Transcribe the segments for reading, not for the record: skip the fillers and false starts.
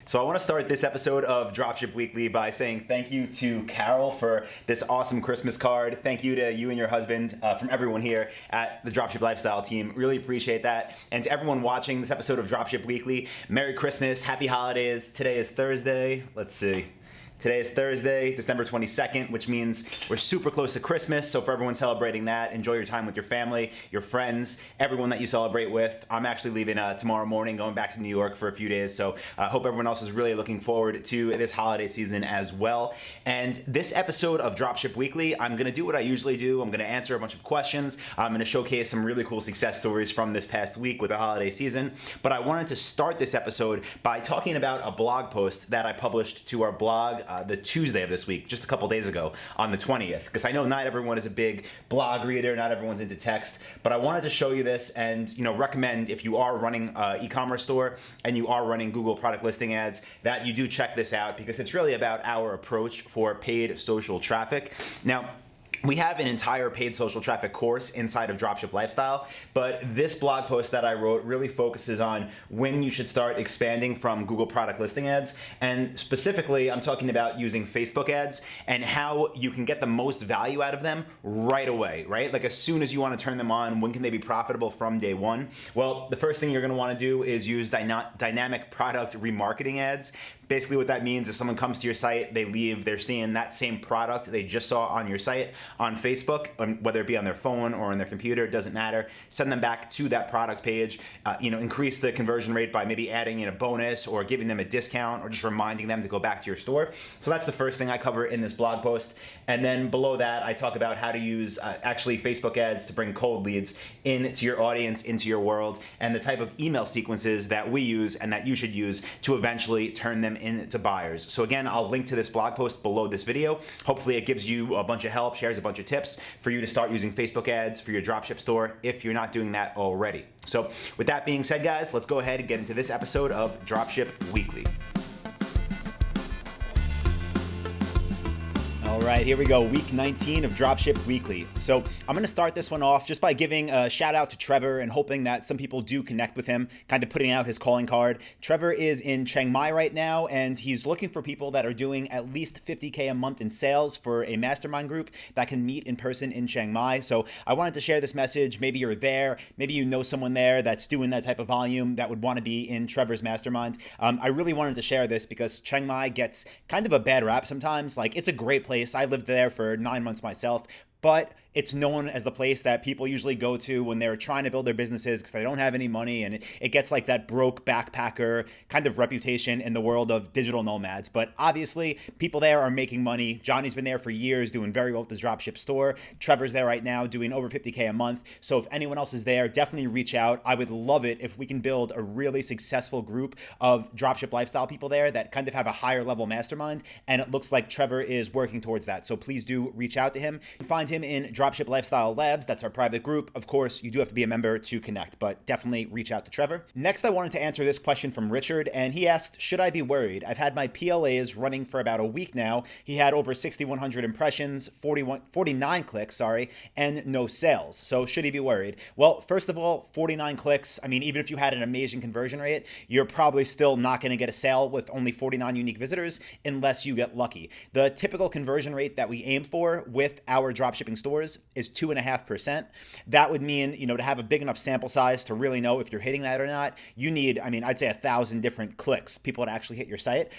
So I want to start this episode of Dropship Weekly by saying thank you to Carol for this awesome Christmas card. Thank you to you and your husband, from everyone here at the Dropship Lifestyle team. Really appreciate that. And to everyone watching this episode of Dropship Weekly, Merry Christmas, Happy Holidays. Today is Thursday. Let's see. Today is Thursday, December 22nd, which means we're super close to Christmas. So for everyone celebrating that, enjoy your time with your family, your friends, everyone that you celebrate with. I'm actually leaving tomorrow morning, going back to New York for a few days. So I hope everyone else is really looking forward to this holiday season as well. And this episode of Dropship Weekly, I'm going to do what I usually do. I'm going to answer a bunch of questions. I'm going to showcase some really cool success stories from this past week with the holiday season. But I wanted to start this episode by talking about a blog post that I published to our blog the Tuesday of this week, just a couple days ago on the 20th, because I know not everyone is a big blog reader, not everyone's into text, but I wanted to show you this and recommend, if you are running an e-commerce store and you are running Google product listing ads, that you do check this out, because it's really about our approach for paid social traffic. Now, we have an entire paid social traffic course inside of Dropship Lifestyle, but this blog post that I wrote really focuses on when you should start expanding from Google product listing ads. And specifically, I'm talking about using Facebook ads and how you can get the most value out of them right away, right? Like as soon as you want to turn them on, when can they be profitable from day one? Well, the first thing you're going to want to do is use dynamic product remarketing ads. Basically what that means is someone comes to your site, they leave, they're seeing that same product they just saw on your site on Facebook, whether it be on their phone or on their computer, it doesn't matter. Send them back to that product page, increase the conversion rate by maybe adding in a bonus or giving them a discount or just reminding them to go back to your store. So that's the first thing I cover in this blog post. And then below that, I talk about how to use actually Facebook ads to bring cold leads into your audience, into your world, and the type of email sequences that we use and that you should use to eventually turn them into buyers. So again, I'll link to this blog post below this video. Hopefully it gives you a bunch of help, shares a bunch of tips for you to start using Facebook ads for your dropship store if you're not doing that already. So with that being said, guys, let's go ahead and get into this episode of Dropship Weekly. All right, here we go. Week 19 of Dropship Weekly. So I'm going to start this one off just by giving a shout out to Trevor and hoping that some people do connect with him, kind of putting out his calling card. Trevor is in Chiang Mai right now, and he's looking for people that are doing at least $50K a month in sales for a mastermind group that can meet in person in Chiang Mai. So I wanted to share this message. Maybe you're there. Maybe you know someone there that's doing that type of volume that would want to be in Trevor's mastermind. I really wanted to share this because Chiang Mai gets kind of a bad rap sometimes. Like, it's a great place. I lived there for 9 months myself, but it's known as the place that people usually go to when they're trying to build their businesses because they don't have any money, and it gets like that broke backpacker kind of reputation in the world of digital nomads. But obviously, people there are making money. Johnny's been there for years doing very well with his dropship store. Trevor's there right now doing over $50K a month. So if anyone else is there, definitely reach out. I would love it if we can build a really successful group of dropship lifestyle people there that kind of have a higher level mastermind, and it looks like Trevor is working towards that. So please do reach out to him. Find him in Dropship Lifestyle Labs. That's our private group. Of course, you do have to be a member to connect, but definitely reach out to Trevor. Next, I wanted to answer this question from Richard, and he asked, should I be worried? I've had my PLAs running for about a week now. He had over 6,100 impressions, 49 clicks, and no sales. So should he be worried? Well, first of all, 49 clicks. I mean, even if you had an amazing conversion rate, you're probably still not going to get a sale with only 49 unique visitors unless you get lucky. The typical conversion rate that we aim for with our dropshipping stores is 2.5%. That would mean, to have a big enough sample size to really know if you're hitting that or not, you need, I'd say 1,000 different clicks, people to actually hit your site.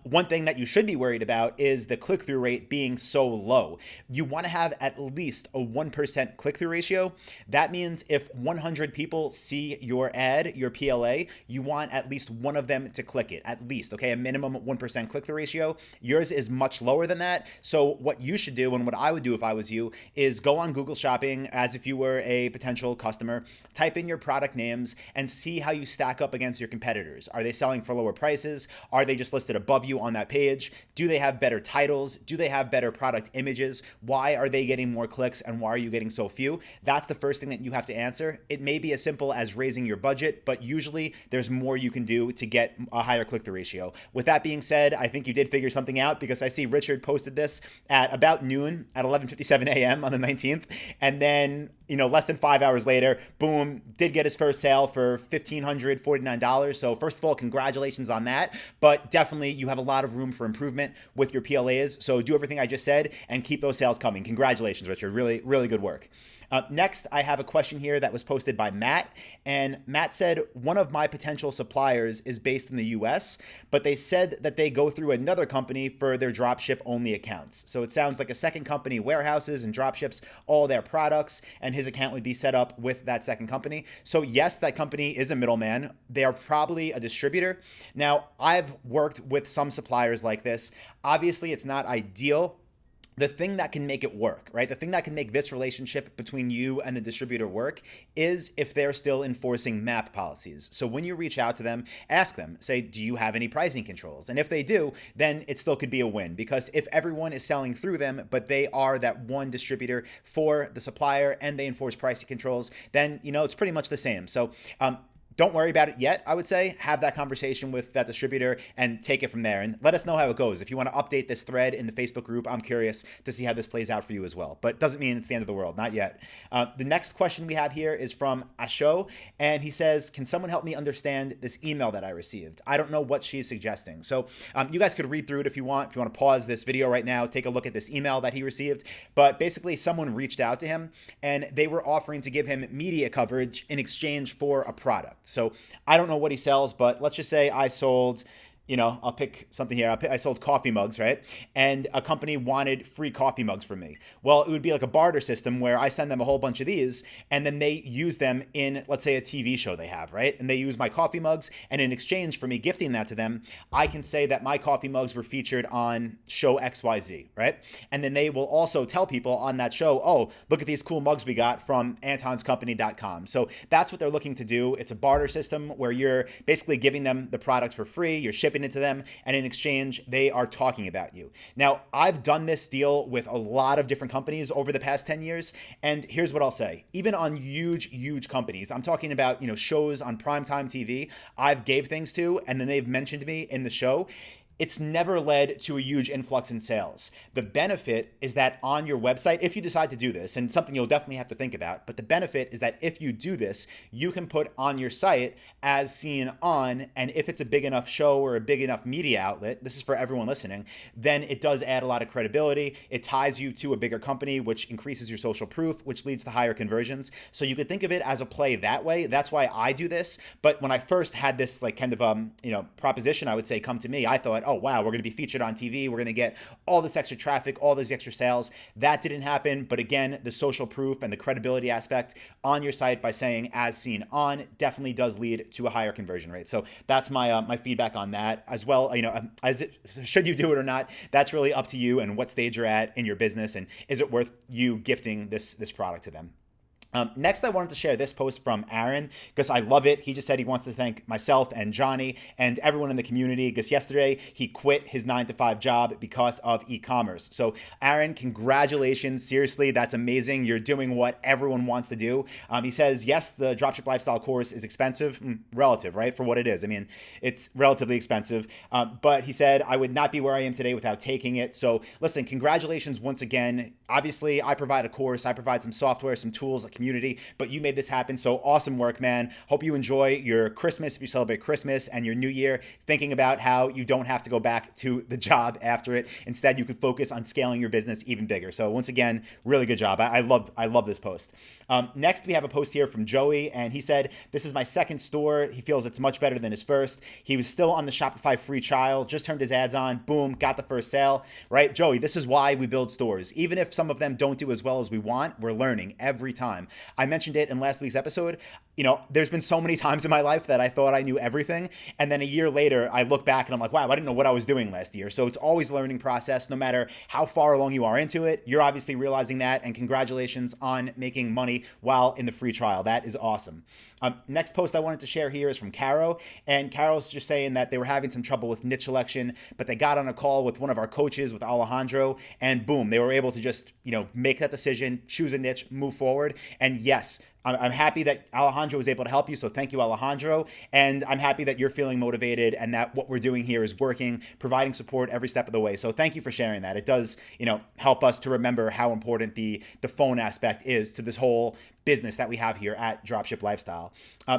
One thing that you should be worried about is the click-through rate being so low. You want to have at least a 1% click-through ratio. That means if 100 people see your ad, your PLA, you want at least one of them to click it, at least, okay? A minimum 1% click-through ratio. Yours is much lower than that. So what you should do, and what I would do if I was you, is go on Google Shopping as if you were a potential customer, type in your product names and see how you stack up against your competitors. Are they selling for lower prices? Are they just listed above you on that page? Do they have better titles? Do they have better product images? Why are they getting more clicks and why are you getting so few? That's the first thing that you have to answer. It may be as simple as raising your budget, but usually there's more you can do to get a higher click-through ratio. With that being said, I think you did figure something out because I see Richard posted this at about noon at 11:57 a.m. on the 19th. And then, less than 5 hours later, boom, did get his first sale for $1,549. So first of all, congratulations on that. But definitely you have a lot of room for improvement with your PLAs. So do everything I just said and keep those sales coming. Congratulations, Richard. Really, really good work. Next, I have a question here that was posted by Matt. And Matt said, one of my potential suppliers is based in the US, but they said that they go through another company for their dropship only accounts. So it sounds like a second company warehouses and dropships all their products, and his account would be set up with that second company. So yes, that company is a middleman. They are probably a distributor. Now, I've worked with some suppliers like this. Obviously, it's not ideal. The thing that can make it work, right? The thing that can make this relationship between you and the distributor work is if they're still enforcing MAP policies. So when you reach out to them, ask them, say, do you have any pricing controls? And if they do, then it still could be a win, because if everyone is selling through them, but they are that one distributor for the supplier and they enforce pricing controls, then, it's pretty much the same. So, don't worry about it yet, I would say. Have that conversation with that distributor and take it from there. And let us know how it goes. If you want to update this thread in the Facebook group, I'm curious to see how this plays out for you as well. But doesn't mean it's the end of the world. Not yet. The next question we have here is from Asho. And he says, can someone help me understand this email that I received? I don't know what she's suggesting. So you guys could read through it if you want. If you want to pause this video right now, take a look at this email that he received. But basically, someone reached out to him and they were offering to give him media coverage in exchange for a product. So I don't know what he sells, but let's just say I sold, I'll pick something here. I sold coffee mugs, right? And a company wanted free coffee mugs from me. Well, it would be like a barter system where I send them a whole bunch of these and then they use them in, let's say, a TV show they have, right? And they use my coffee mugs. And in exchange for me gifting that to them, I can say that my coffee mugs were featured on show XYZ, right? And then they will also tell people on that show, oh, look at these cool mugs we got from antonscompany.com. So that's what they're looking to do. It's a barter system where you're basically giving them the product for free. You're shipping it to them, and in exchange, they are talking about you. Now, I've done this deal with a lot of different companies over the past 10 years, and here's what I'll say. Even on huge companies, I'm talking about, shows on primetime TV, I've gave things to, and then they've mentioned me in the show. It's never led to a huge influx in sales. The benefit is that on your website, if you decide to do this, and something you'll definitely have to think about, but the benefit is that if you do this, you can put on your site as seen on, and if it's a big enough show or a big enough media outlet, this is for everyone listening, then it does add a lot of credibility. It ties you to a bigger company, which increases your social proof, which leads to higher conversions. So you could think of it as a play that way. That's why I do this. But when I first had this proposition, I would say, come to me, I thought, oh, wow, we're going to be featured on TV. We're going to get all this extra traffic, all these extra sales. That didn't happen. But again, the social proof and the credibility aspect on your site by saying as seen on definitely does lead to a higher conversion rate. So that's my feedback on that as well. Should you do it or not, that's really up to you and what stage you're at in your business. And is it worth you gifting this product to them? Next, I wanted to share this post from Aaron because I love it. He just said he wants to thank myself and Johnny and everyone in the community because yesterday he quit his 9-to-5 job because of e-commerce. So Aaron, congratulations. Seriously, that's amazing. You're doing what everyone wants to do. He says, yes, the Dropship Lifestyle course is expensive, relative, right? For what it is. I mean, it's relatively expensive. But he said, I would not be where I am today without taking it. So listen, congratulations once again. Obviously, I provide a course. I provide some software, some tools, a community, but you made this happen. So awesome work, man. Hope you enjoy your Christmas if you celebrate Christmas and your New Year, thinking about how you don't have to go back to the job after it. Instead, you could focus on scaling your business even bigger. So once again, really good job. I love this post. Next, we have a post here from Joey, and he said, this is my second store. He feels it's much better than his first. He was still on the Shopify free trial, just turned his ads on, boom, got the first sale, right? Joey, this is why we build stores. Even if some of them don't do as well as we want, we're learning every time. I mentioned it in last week's episode. There's been so many times in my life that I thought I knew everything. And then a year later, I look back and I'm like, wow, I didn't know what I was doing last year. So it's always a learning process, no matter how far along you are into it. You're obviously realizing that. And congratulations on making money while in the free trial. That is awesome. Next post I wanted to share here is from Caro. And Caro's just saying that they were having some trouble with niche selection, but they got on a call with one of our coaches, with Alejandro, and boom, they were able to just, make that decision, choose a niche, move forward. And yes, I'm happy that Alejandro was able to help you. So thank you, Alejandro. And I'm happy that you're feeling motivated and that what we're doing here is working, providing support every step of the way. So thank you for sharing that. It does, help us to remember how important the phone aspect is to this whole business that we have here at Dropship Lifestyle.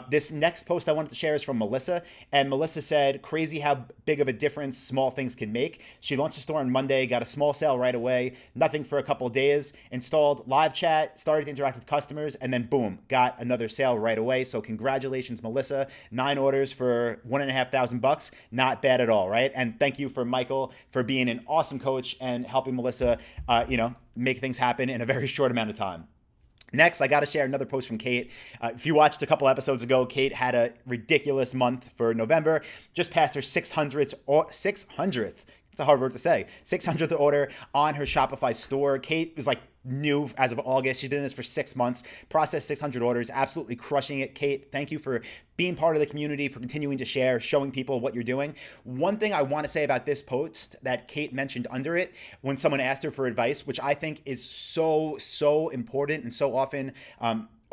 This next post I wanted to share is from Melissa. And Melissa said, crazy how big of a difference small things can make. She launched a store on Monday, got a small sale right away, nothing for a couple of days, installed live chat, started to interact with customers, and then boom, got another sale right away. So congratulations, Melissa. 9 orders for $1,500. Not bad at all, right? And thank you for Michael for being an awesome coach and helping Melissa, make things happen in a very short amount of time. Next, I got to share another post from Kate. If you watched a couple episodes ago, Kate had a ridiculous month for November. Just passed her 600th. It's a hard word to say. 600th order on her Shopify store. Kate is like new as of August. She's been in this for 6 months, processed 600 orders, absolutely crushing it. Kate, thank you for being part of the community, for continuing to share, showing people what you're doing. One thing I want to say about this post that Kate mentioned under it when someone asked her for advice, which I think is so important and so often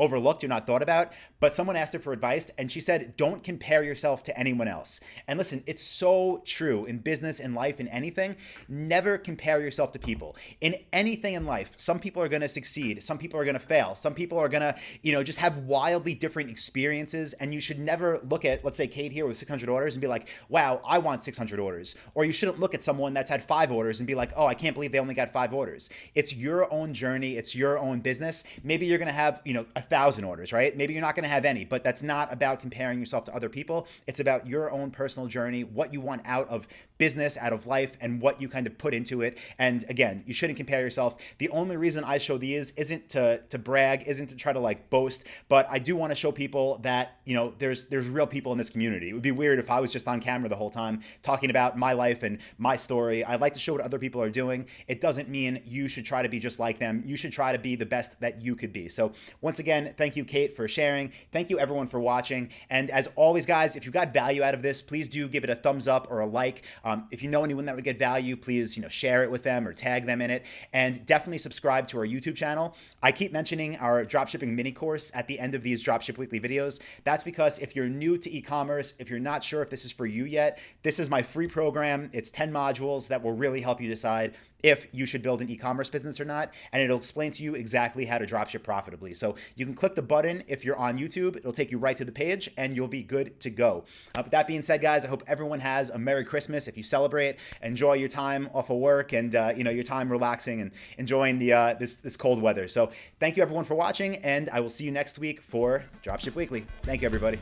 overlooked or not thought about, but someone asked her for advice and she said, don't compare yourself to anyone else. And listen, it's so true in business, in life, in anything. Never compare yourself to people. In anything in life, some people are going to succeed. Some people are going to fail. Some people are going to, just have wildly different experiences. And you should never look at, let's say Kate here with 600 orders and be like, wow, I want 600 orders. Or you shouldn't look at someone that's had 5 orders and be like, oh, I can't believe they only got 5 orders. It's your own journey. It's your own business. Maybe you're going to have, 1,000 orders, right? Maybe you're not going to have any, but that's not about comparing yourself to other people. It's about your own personal journey, what you want out of business, out of life, and what you kind of put into it. And again, you shouldn't compare yourself. The only reason I show these isn't to brag, isn't to try to like boast, but I do want to show people that, there's real people in this community. It would be weird if I was just on camera the whole time talking about my life and my story. I like to show what other people are doing. It doesn't mean you should try to be just like them. You should try to be the best that you could be. So once again, thank you, Kate, for sharing. Thank you, everyone, for watching. And as always, guys, if you got value out of this, please do give it a thumbs up or a like. If you know anyone that would get value, please, share it with them or tag them in it. And definitely subscribe to our YouTube channel. I keep mentioning our dropshipping mini course at the end of these Dropship Weekly videos. That's because if you're new to e-commerce, if you're not sure if this is for you yet, this is my free program. It's 10 modules that will really help you decide if you should build an e-commerce business or not, and it'll explain to you exactly how to dropship profitably. So you can click the button if you're on YouTube. It'll take you right to the page, and you'll be good to go. With that being said, guys, I hope everyone has a Merry Christmas. If you celebrate, enjoy your time off of work and your time relaxing and enjoying the this cold weather. So thank you, everyone, for watching, and I will see you next week for Dropship Weekly. Thank you, everybody.